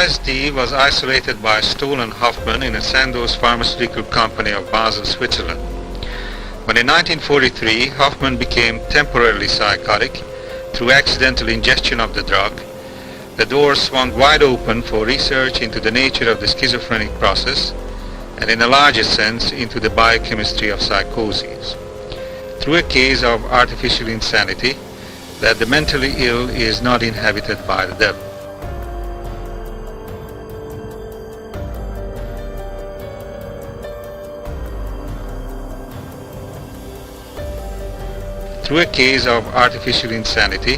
LSD was isolated by Stoll and Hoffman in a Sandoz pharmaceutical company of Basel, Switzerland. When in 1943 Hoffman became temporarily psychotic through accidental ingestion of the drug, the doors swung wide open for research into the nature of the schizophrenic process and in a larger sense into the biochemistry of psychoses. Through a case of artificial insanity, that the mentally ill is not inhabited by the devil. Through a case of artificial insanity,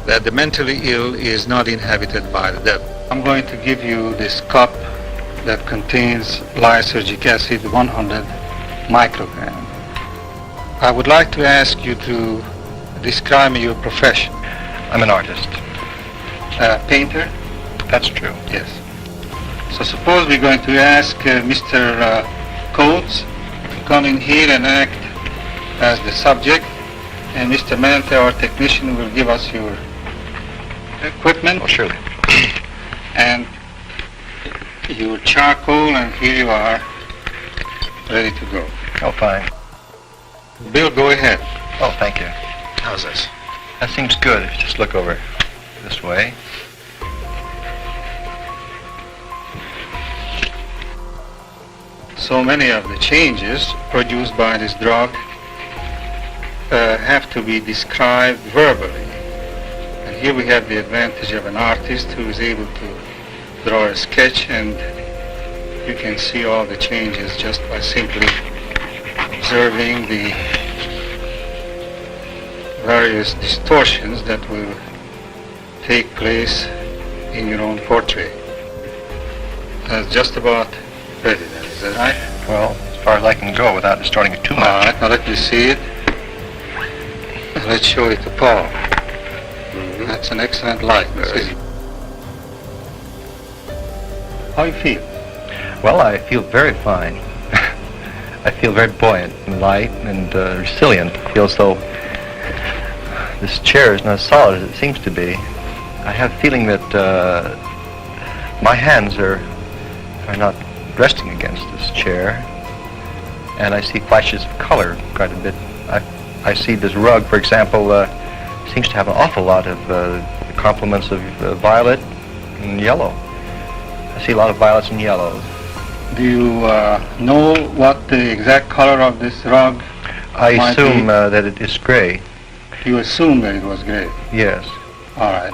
that the mentally ill is not inhabited by the devil. I'm going to give you this cup that contains lysergic acid 100 microgram. I would like to ask you to describe me your profession. I'm an artist. Painter? That's true. Yes. So suppose we're going to ask Mr. Coates to come in here and act as the subject, and Mr. Mente, our technician, will give us your equipment. Oh, surely. And your charcoal, and here you are, ready to go. Oh, fine. Bill, go ahead. Oh, thank you. How's this? That seems good. If you just look over this way. So many of the changes produced by this drug have to be described verbally. And here we have the advantage of an artist who is able to draw a sketch, and you can see all the changes just by simply observing the various distortions that will take place in your own portrait. That's just about ready then, is that right? Well, as far as I can go without distorting it too much. All right, now let me see it. Let's show it to Paul. That's an excellent likeness. How you feel? Well, I feel very fine. I feel very buoyant and light and resilient. I feel as though this chair is not as solid as it seems to be. I have a feeling that my hands are not resting against this chair, and I see flashes of color quite a bit. I see this rug, for example, seems to have an awful lot of the complements of violet and yellow. I see a lot of violets and yellows. Do you know what the exact color of this rug I might assume be? that it is gray. You assume that it was gray? Yes. All right.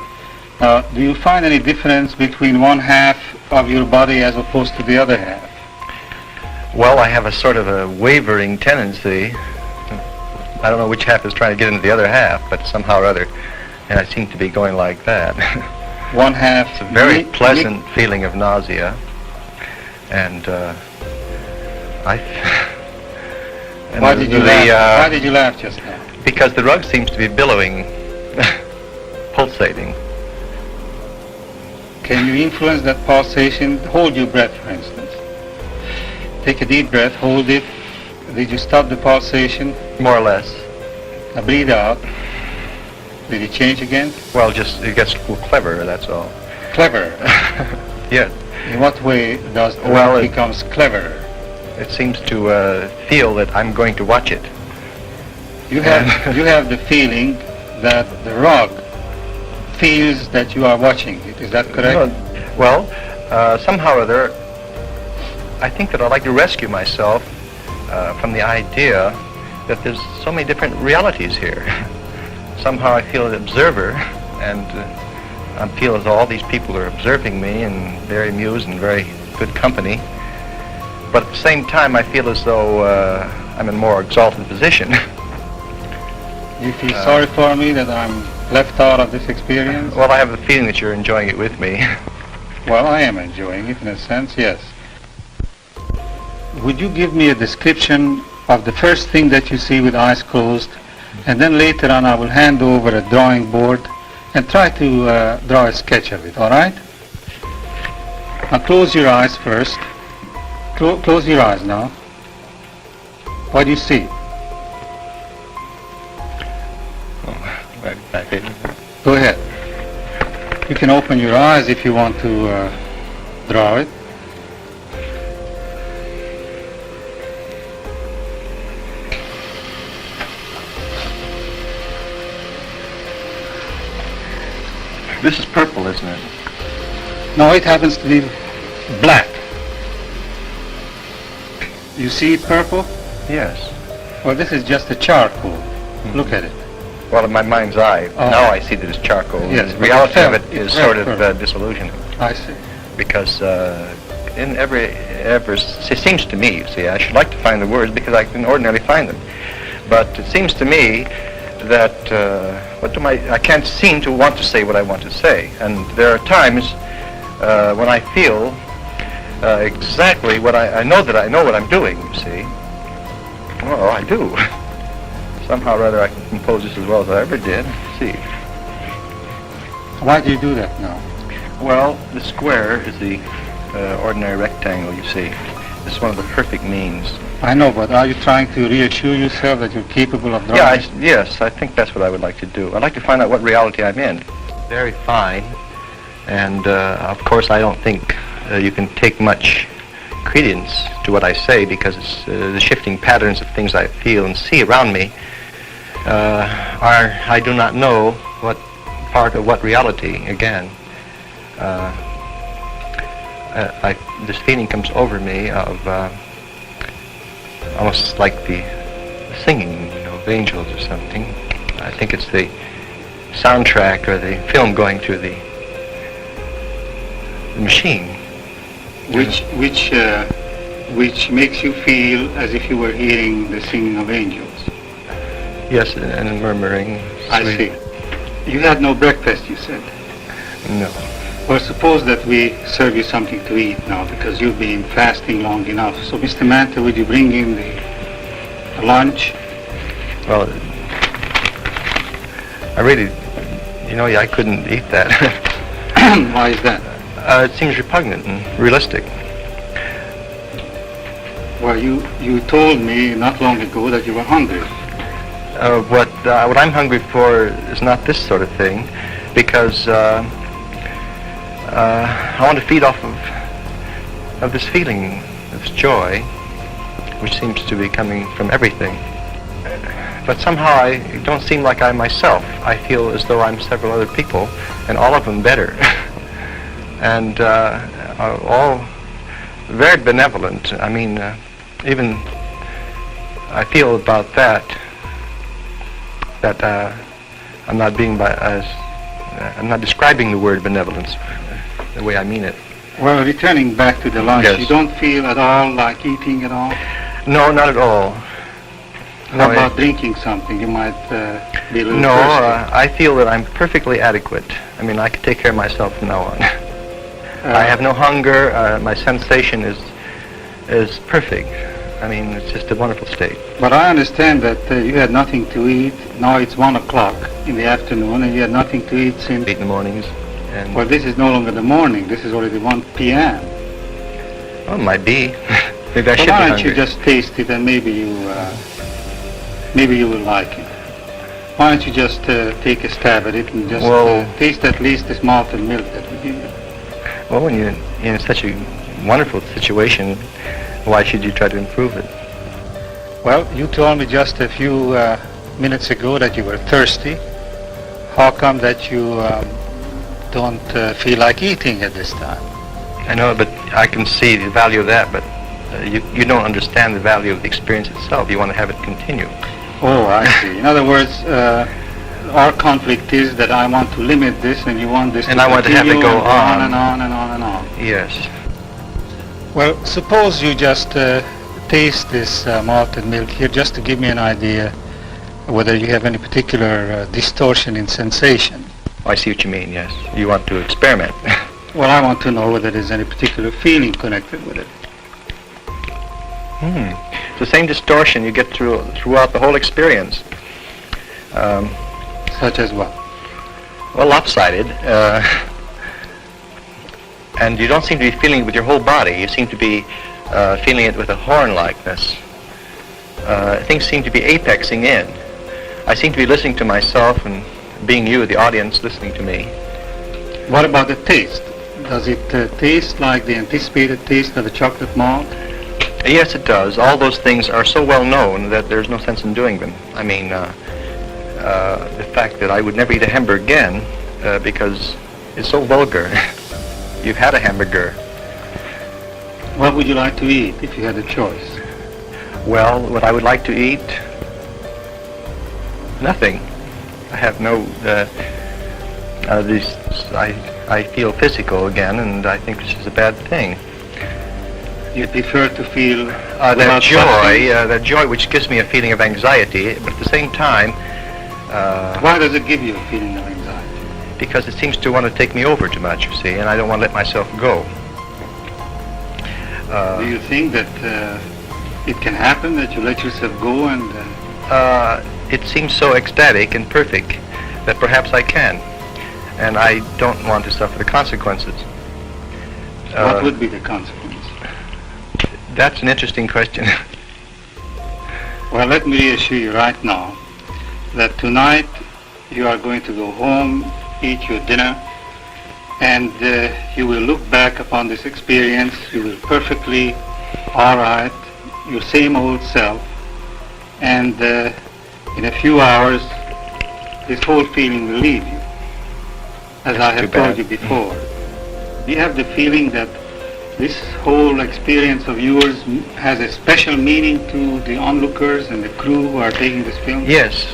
Now, do you find any difference between one half of your body as opposed to the other half? Well, I have a sort of a wavering tendency. I don't know which half is trying to get into the other half, but somehow or other, and I seem to be going like that. One half. It's a very pleasant feeling of nausea, and Why did you laugh? Why did you laugh just now? Because the rug seems to be billowing, pulsating. Can you influence that pulsation? Hold your breath, for instance. Take a deep breath, hold it. Did you stop the pulsation? More or less. Now breathe out. Did it change again? Well, just it gets a little cleverer, that's all. Clever. Yes. In what way does the Well, rug becomes cleverer? It seems to feel that I'm going to watch it. You have the feeling that the rug feels that you are watching it. Is that correct? Well, somehow or other, I think that I'd like to rescue myself from the idea that there's so many different realities here. Somehow I feel an observer, and I feel as though all these people are observing me and very amused and very good company. But at the same time, I feel as though I'm in a more exalted position. You feel sorry for me that I'm left out of this experience? Well, I have the feeling that you're enjoying it with me. Well, I am enjoying it in a sense, yes. Would you give me a description of the first thing that you see with eyes closed, and then later on I will hand over a drawing board and try to draw a sketch of it, all right? Now close your eyes first. Close your eyes now. What do you see? Go ahead. You can open your eyes if you want to Draw it. This is purple, isn't it? No, it happens to be black. You see it purple? Yes. Well, this is just a charcoal. Look at it. Well, in my mind's eye, Oh. now I see that it's charcoal. Yes, The but reality of it's it is red sort of purple. disillusioning. I see. Because in it seems to me, you see, I should like to find the words because I can ordinarily find them. But it seems to me that I can't seem to want to say what I want to say. And there are times when I feel exactly what I know that I know what I'm doing, you see. Well, I do. Somehow or other I can compose this as well as I ever did. See. Why do you do that now? Well, the square is the ordinary rectangle, you see. It's one of the perfect means. I know, but are you trying to reassure yourself that you're capable of drawing? Yeah, yes, I think that's what I would like to do. I'd like to find out what reality I'm in. Very fine. And, of course, I don't think you can take much credence to what I say because it's, the shifting patterns of things I feel and see around me I do not know what part of what reality, again. This feeling comes over me of almost like the singing, of angels or something. I think it's the soundtrack or the film going through the machine. Which makes you feel as if you were hearing the singing of angels. Yes, and murmuring. I sweet. see. You had no breakfast, you said. No. Well, suppose that we serve you something to eat now because you've been fasting long enough. So, Mr. Manta, would you bring in the lunch? Well, I really, I couldn't eat that. Why is that? It seems repugnant and realistic. Well, you told me not long ago that you were hungry. What I'm hungry for is not this sort of thing, because I want to feed off of this feeling, this joy, which seems to be coming from everything. But somehow I don't seem like I'm myself. I feel as though I'm several other people, and all of them better, and all very benevolent. I mean, even I feel about that I'm not I'm not describing the word benevolence the way I mean it. Well, returning back to the lunch, Yes. you don't feel at all like eating at all? No, not at all. How about drinking something? You might be a little No, thirsty. I feel that I'm perfectly adequate. I mean, I can take care of myself from now on. I have no hunger. My sensation is perfect. I mean, it's just a wonderful state. But I understand that you had nothing to eat. Now it's 1 o'clock in the afternoon, and you had nothing to eat since... 8 in the mornings. And Well, this is no longer the morning. This is already 1 p.m. well, it might be. Maybe I So should be why don't hungry. you just taste it, and maybe you will like it. Why don't you just take a stab at it and just Well- taste at least this malted milk that we give you? Well, when you're in such a wonderful situation, why should you try to improve it? Well, you told me just a few minutes ago that you were thirsty. How come that you don't feel like eating at this time? I know, but I can see the value of that, but you don't understand the value of the experience itself. You want to have it continue. Oh, I see. In other words, our conflict is that I want to limit this and you want this And to I want to have it continue go and on. and on and on and on. Yes. Well, suppose you just taste this malted milk here just to give me an idea whether you have any particular distortion in sensation. I see what you mean, yes. You want to experiment. Well, I want to know whether there's any particular feeling connected with it. It's the same distortion you get throughout the whole experience. Such as what? Well, lopsided. And you don't seem to be feeling it with your whole body. You seem to be feeling it with a horn-likeness. Things seem to be apexing in. I seem to be listening to myself and being you, the audience, listening to me. What about the taste? Does it taste like the anticipated taste of a chocolate malt? Yes, it does. All those things are so well known that there's no sense in doing them. I mean, the fact that I would never eat a hamburger again because it's so vulgar. You've had a hamburger. What would you like to eat if you had a choice? Well, what I would like to eat? Nothing. I have no. I feel physical again, and I think this is a bad thing. You prefer to feel that joy which gives me a feeling of anxiety, but at the same time. Why does it give you a feeling of anxiety? Because it seems to want to take me over too much, you see, and I don't want to let myself go. Do you think that it can happen that you let yourself go and... It seems so ecstatic and perfect that perhaps I can, and I don't want to suffer the consequences. What would be the consequence? That's an interesting question. Well, let me reassure you right now that tonight you are going to go home, eat your dinner, and you will look back upon this experience. You will perfectly all right, your same old self, and in a few hours this whole feeling will leave you, as I have told you before. Do you have the feeling that this whole experience of yours has a special meaning to the onlookers and the crew who are taking this film? Yes.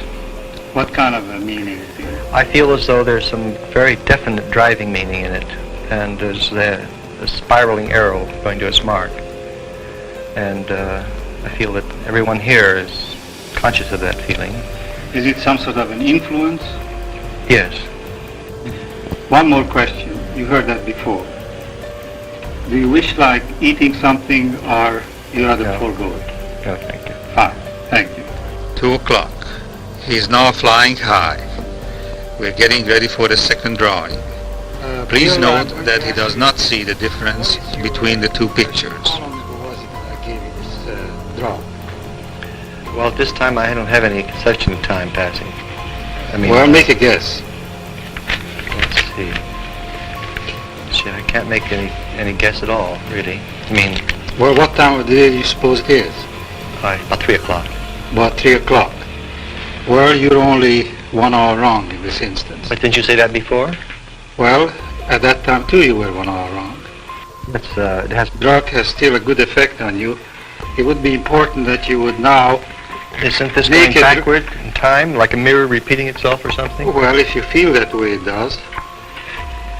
What kind of a meaning? I feel as though there's some very definite driving meaning in it, and there's a spiraling arrow going to its mark. And I feel that everyone here is conscious of that feeling. Is it some sort of an influence? Yes. One more question. You heard that before. Do you wish like eating something, or you rather forego it? No, thank you. Fine. Thank you. 2 o'clock. He's now flying high. We're getting ready for the second drawing. Please note that he does not see the difference between the two pictures. How long ago was it that I gave you this draw? Well, at this time I don't have any conception of time passing. I mean, Well, make a guess. let's see. I can't make any guess at all, really. I mean, Well, what time of the day do you suppose it is? about 3 o'clock. About 3 o'clock. Well, you're only 1 hour wrong in this instance. But didn't you say that before? Well, at that time too you were 1 hour wrong. It has. Drug has still a good effect on you. It would be important that you would now... Isn't this Make going it- backward in time, like a mirror repeating itself or something? Well, if you feel that way, it does.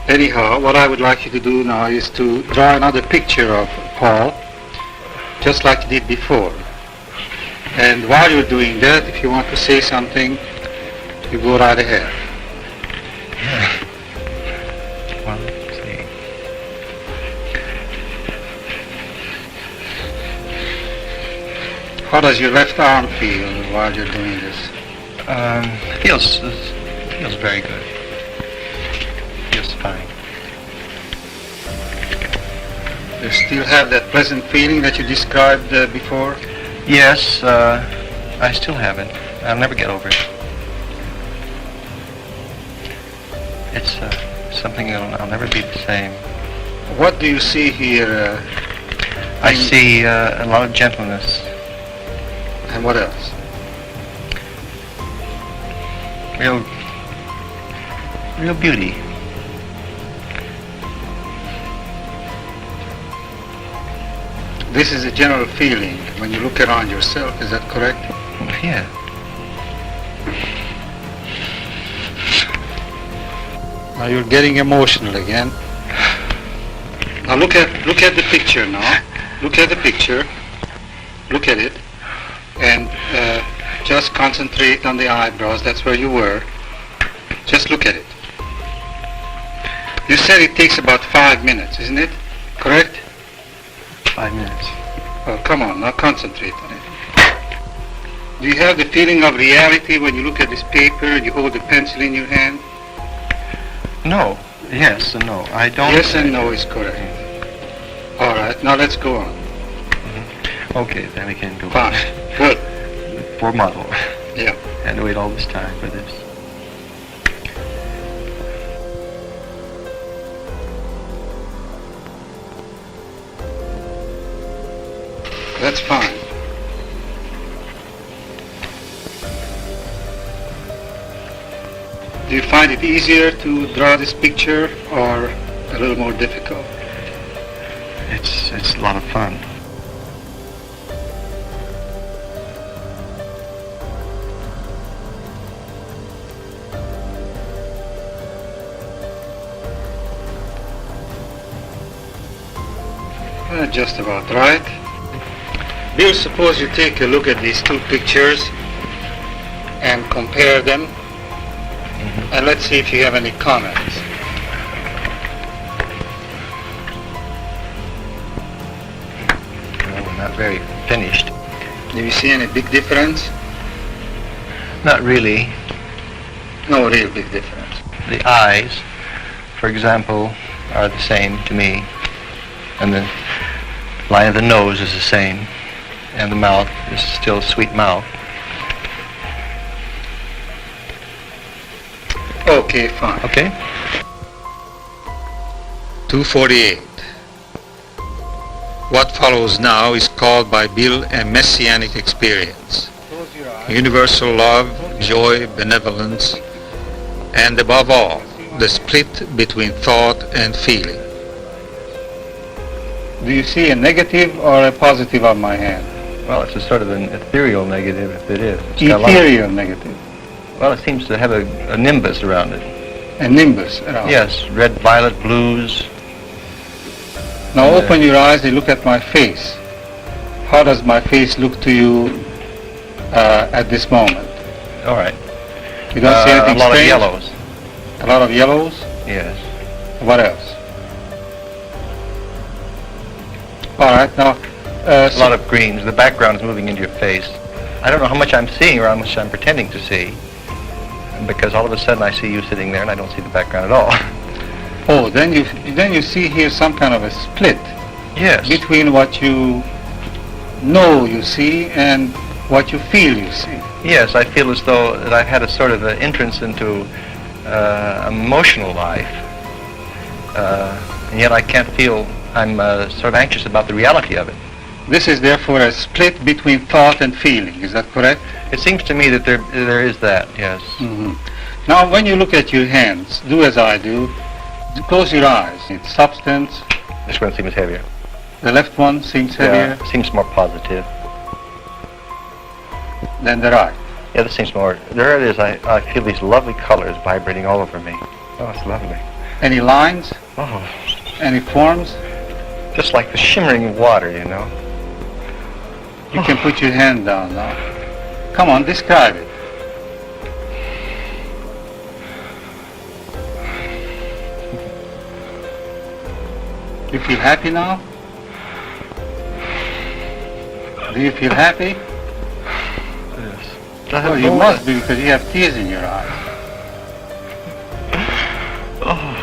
Anyhow, what I would like you to do now is to draw another picture of Paul, just like you did before. And while you're doing that, if you want to say something, you go right ahead. Well, let's see. How does your left arm feel while you're doing this? Feels very good. Feels fine. You still have that pleasant feeling that you described before? Yes, I still have it. I'll never get over it. It's something I'll never be the same. What do you see here? I see a lot of gentleness. And what else? Real beauty. This is a general feeling when you look around yourself, is that correct? Yeah. Now you're getting emotional again. Now look at the picture now. Look at the picture. Look at it. And just concentrate on the eyebrows. That's where you were. Just look at it. You said it takes about 5 minutes, isn't it? Correct? 5 minutes. Oh, come on, now concentrate on it. Do you have the feeling of reality when you look at this paper and you hold the pencil in your hand? No. Yes and no. I don't. Yes and no is correct. All right, now let's go on. Okay, then we can go. Fine. Good. Poor model. Yeah. Had to wait all this time for this. That's fine. Do you find it easier to draw this picture or a little more difficult? It's a lot of fun. Just about right. Bill, suppose you take a look at these two pictures and compare them, and let's see if you have any comments. Well, we're not very finished. Do you see any big difference? Not really. No real big difference. The eyes, for example, are the same to me, and the line of the nose is the same, and the mouth is still a sweet mouth. Okay, fine. Okay? 248. What follows now is called by Bill a messianic experience. Close your eyes. Universal love, joy, benevolence, and above all, the split between thought and feeling. Do you see a negative or a positive on my hand? Well, it's a sort of an ethereal negative, if it is. It's got a lot of- Ethereal negative. well, it seems to have a nimbus around it. A nimbus around. Yes, red, violet, blues. Now open your eyes and look at my face. How does my face look to you at this moment? All right. You don't see anything a lot strange? of yellows. A lot of yellows? Yes. What else? All right, now... A lot of greens. The background is moving into your face. I don't know how much I'm seeing or how much I'm pretending to see, because all of a sudden I see you sitting there and I don't see the background at all. Oh, then you see here some kind of a split Yes. between what you know you see and what you feel you see. Yes, I feel as though that I've had a sort of an entrance into emotional life, and yet I can't feel. I'm sort of anxious about the reality of it. This is therefore a split between thought and feeling. Is that correct? It seems to me that there is that. Yes. Mm-hmm. Now, when you look at your hands, do as I do. Close your eyes. It's substance. This one seems heavier. The left one seems heavier Seems more positive. than the right. Yeah, this seems more. There it is. I feel these lovely colors vibrating all over me. Oh, it's lovely. Any lines? Oh, Any forms? just like the shimmering water, you know. You can put your hand down now. Come on, describe it. You feel happy now? Do you feel happy? Yes. Well, you must be because you have tears in your eyes. Oh,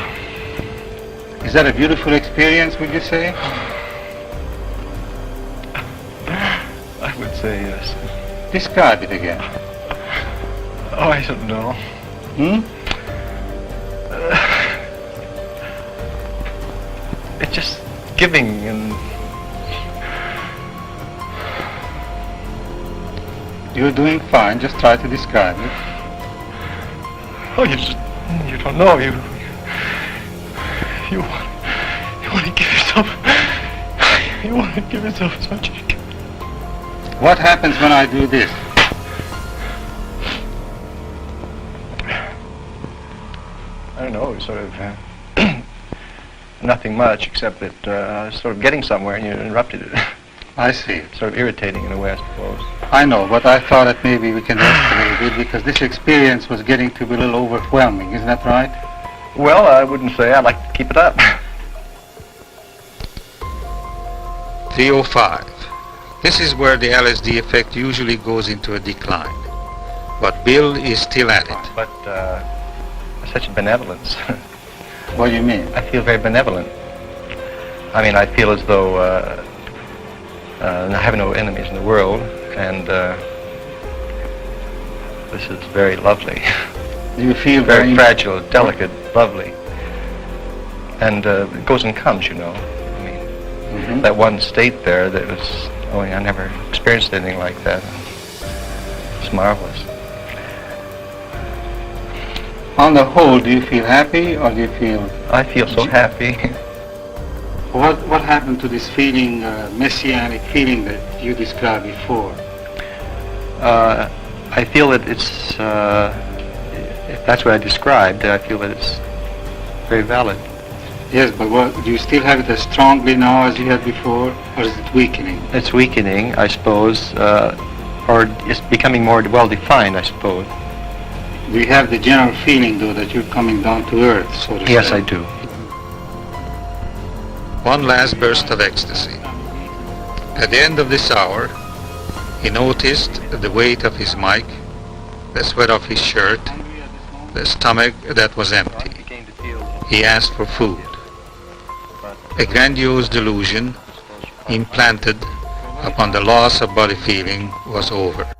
Is that a beautiful experience, would you say? I would say yes. Describe it again. Oh, I don't know. Hmm? It's just giving and You're doing fine. Just try to describe it. oh, you don't know. You want to give yourself. You want to give yourself as much as you can. What happens when I do this? I don't know. Sort of nothing much except that I was sort of getting somewhere and you interrupted it. I see. Sort of irritating in a way, I suppose. I know, but I thought that maybe we can rest a little bit because this experience was getting to be a little overwhelming. Isn't that right? Well, I wouldn't say. I'd like to keep it up. 305. This is where the LSD effect usually goes into a decline. But Bill is still at it. But such benevolence. What do you mean? I feel very benevolent. I mean, I feel as though I have no enemies in the world, and this is very lovely. Do you feel Very fragile, delicate, lovely. And it goes and comes, you know. I mean, Mhm. that one state there that was Oh, I never experienced anything like that. It's marvelous. On the whole, do you feel happy or do you feel... I feel so happy. What happened to this feeling, messianic feeling that you described before? I feel that it's, if that's what I described, I feel that it's very valid. Yes, but do you still have it as strongly now as you had before, or is it weakening? It's weakening, I suppose, or it's becoming more well-defined, I suppose. Do you have the general feeling, though, that you're coming down to earth, so to say? Yes, I do. One last burst of ecstasy. At the end of this hour, he noticed the weight of his mic, the sweat of his shirt, the stomach that was empty. He asked for food. A grandiose delusion implanted upon the loss of body feeling was over.